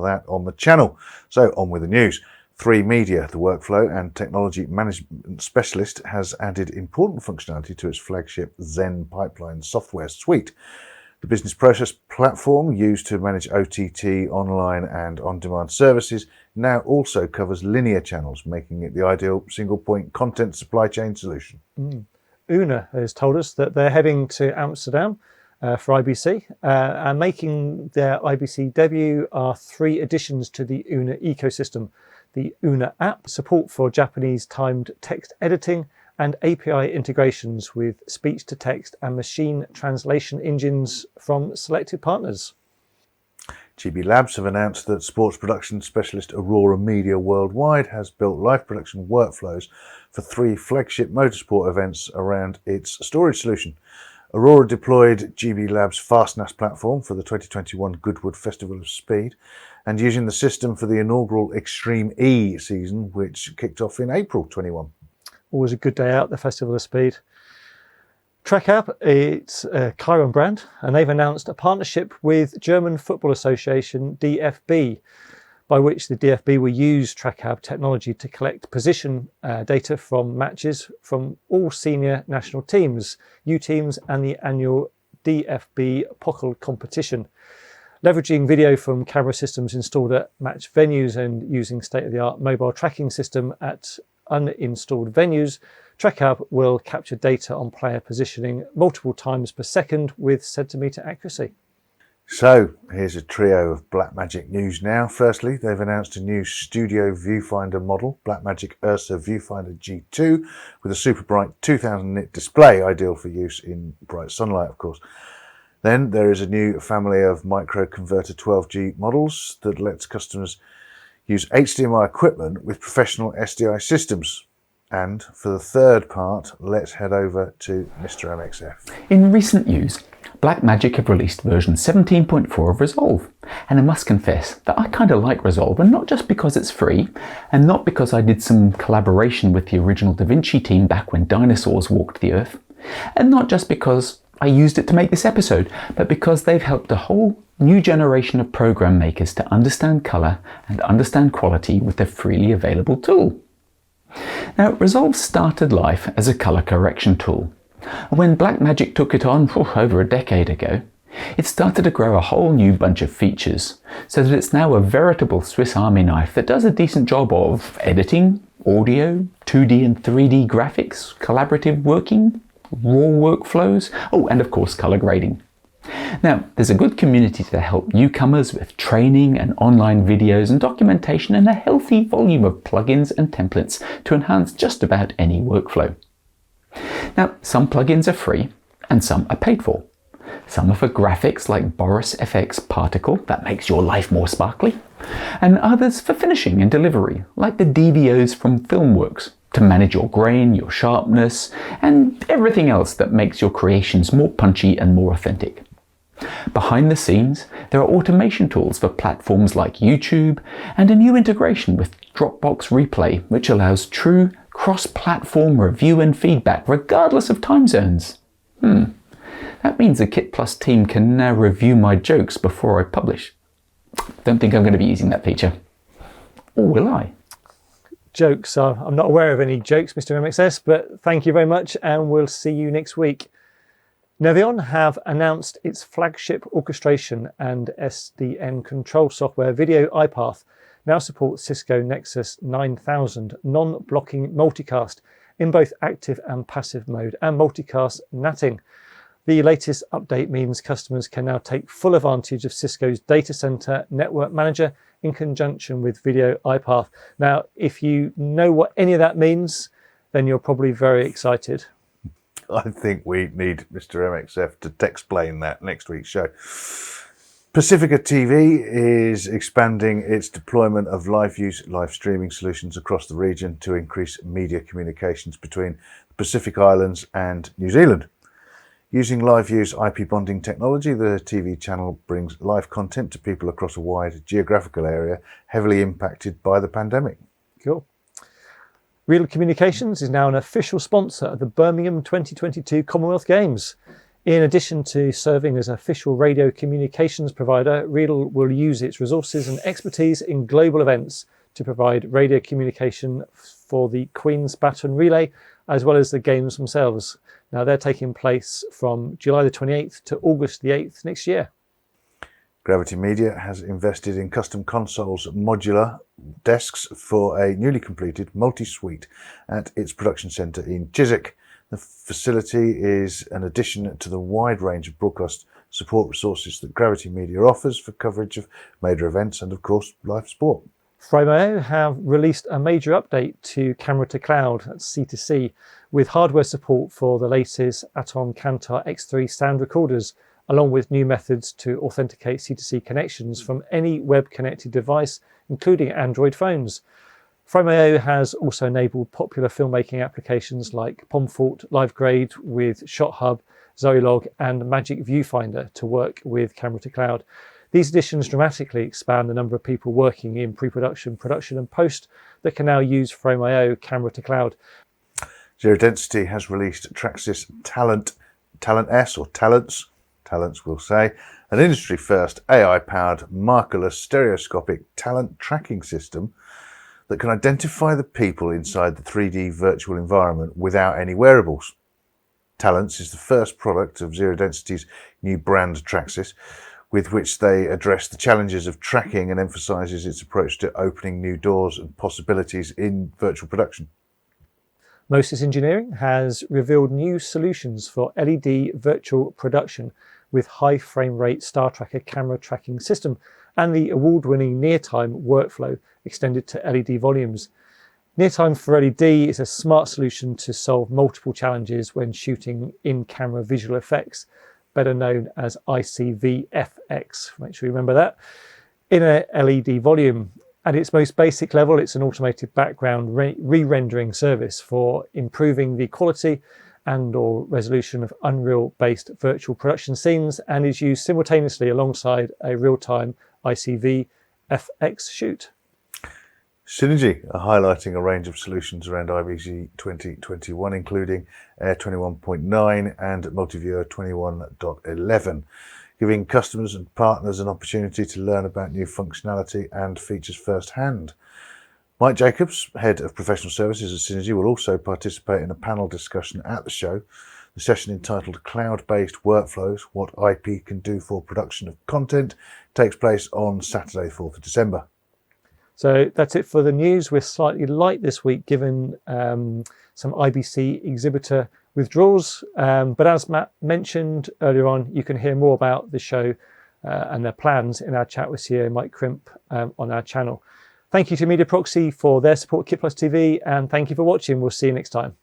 that on the channel. So on with the news. 3Media, the workflow and technology management specialist, has added important functionality to its flagship Zen pipeline software suite. The business process platform used to manage OTT, online and on-demand services now also covers linear channels, making it the ideal single-point content supply chain solution. OOONA has told us that they're heading to Amsterdam for IBC, and making their IBC debut are 3 additions to the OOONA ecosystem. The OOONA app, support for Japanese timed text editing, and API integrations with speech-to-text and machine translation engines from selected partners. GBLabs have announced that sports production specialist Aurora Media Worldwide has built live production workflows for 3 flagship motorsport events around its storage solution. Aurora deployed GBLabs FastNAS platform for the 2021 Goodwood Festival of Speed, and using the system for the inaugural Extreme E season, which kicked off in April 21. Always a good day out, the Festival of Speed. TRAXIS, it's a Chiron brand, and they've announced a partnership with German Football Association DFB, by which the DFB will use TRAXIS technology to collect position data from matches from all senior national teams, U teams, and the annual DFB Pokal competition. Leveraging video from camera systems installed at match venues and using state-of-the-art mobile tracking system at uninstalled venues, TRAXIS will capture data on player positioning multiple times per second with centimetre accuracy. So here's a trio of Blackmagic news now. Firstly, they've announced a new studio viewfinder model, Blackmagic Ursa Viewfinder G2, with a super bright 2000 nit display, ideal for use in bright sunlight, of course. Then there is a new family of micro-converter 12G models that lets customers use HDMI equipment with professional SDI systems. And for the third part, let's head over to Mr. MXF. In recent news, Blackmagic have released version 17.4 of Resolve, and I must confess that I kind of like Resolve, and not just because it's free, and not because I did some collaboration with the original DaVinci team back when dinosaurs walked the earth, and not just because I used it to make this episode, but because they've helped a whole new generation of program makers to understand colour and understand quality with their freely available tool. Now, Resolve started life as a colour correction tool. When Blackmagic took it on over a decade ago, it started to grow a whole new bunch of features, so that it's now a veritable Swiss Army knife that does a decent job of editing, audio, 2D and 3D graphics, collaborative working, raw workflows, and of course colour grading. Now, there's a good community to help newcomers with training and online videos and documentation, and a healthy volume of plugins and templates to enhance just about any workflow. Now, some plugins are free and some are paid for. Some are for graphics like Boris FX Particle, that makes your life more sparkly, and others for finishing and delivery, like the DVOs from Filmworks, to manage your grain, your sharpness, and everything else that makes your creations more punchy and more authentic. Behind the scenes, there are automation tools for platforms like YouTube, and a new integration with Dropbox Replay, which allows true cross-platform review and feedback regardless of time zones. That means the KitPlus team can now review my jokes before I publish. Don't think I'm going to be using that feature. Or will I? Jokes. I'm not aware of any jokes, Mr. MXS, but thank you very much, and we'll see you next week. Navion have announced its flagship orchestration and SDN control software, Video iPath, now supports Cisco Nexus 9000 non-blocking multicast in both active and passive mode, and multicast natting. The latest update means customers can now take full advantage of Cisco's data center network manager in conjunction with Video iPath. Now, if you know what any of that means, then you're probably very excited. I think we need Mr. MXF to explain that next week's show. Pacifica TV is expanding its deployment of live streaming solutions across the region to increase media communications between the Pacific Islands and New Zealand. Using live-use IP bonding technology, the TV channel brings live content to people across a wide geographical area heavily impacted by the pandemic. Cool. Real Communications is now an official sponsor of the Birmingham 2022 Commonwealth Games. In addition to serving as an official radio communications provider, Riedel will use its resources and expertise in global events to provide radio communication for the Queen's Baton Relay, as well as the games themselves. Now, they're taking place from July the 28th to August the 8th next year. Gravity Media has invested in custom consoles modular desks for a newly completed multi-suite at its production centre in Chiswick. The facility is an addition to the wide range of broadcast support resources that Gravity Media offers for coverage of major events and, of course, live sport. Frame.io have released a major update to Camera to Cloud, that's C2C, with hardware support for the latest Atom Kantar X3 sound recorders, along with new methods to authenticate C2C connections from any web-connected device, including Android phones. Frame.io has also enabled popular filmmaking applications like Pomfort LiveGrade with ShotHub, Zoelog and Magic Viewfinder to work with Camera to Cloud. These additions dramatically expand the number of people working in pre-production, production and post that can now use Frame.io Camera to Cloud. Zero Density has released TRAXIS Talents we'll say, an industry-first AI-powered markerless stereoscopic talent tracking system that can identify the people inside the 3D virtual environment without any wearables. Talents is the first product of Zero Density's new brand TRAXIS, with which they address the challenges of tracking and emphasises its approach to opening new doors and possibilities in virtual production. mo-sys Engineering has revealed new solutions for LED virtual production with high frame rate Star Tracker camera tracking system and the award-winning near-time workflow extended to LED volumes. Near-time for LED is a smart solution to solve multiple challenges when shooting in-camera visual effects, better known as ICVFX, make sure you remember that, in a LED volume. At its most basic level, it's an automated background re-rendering service for improving the quality and or resolution of Unreal-based virtual production scenes and is used simultaneously alongside a real-time ICVFX shoot. Synergy are highlighting a range of solutions around IBC 2021, including Air 21.9 and Multiviewer 21.11, giving customers and partners an opportunity to learn about new functionality and features firsthand. Mike Jacobs, Head of Professional Services at Synergy, will also participate in a panel discussion at the show. The session, entitled Cloud-Based Workflows, What IP Can Do for Production of Content, takes place on Saturday, 4th of December. So that's it for the news. We're slightly light this week given some IBC exhibitor withdrawals. But as Matt mentioned earlier on, you can hear more about the show and their plans in our chat with CEO Mike Crimp on our channel. Thank you to Media Proxy for their support of KitPlusTV, and thank you for watching. We'll see you next time.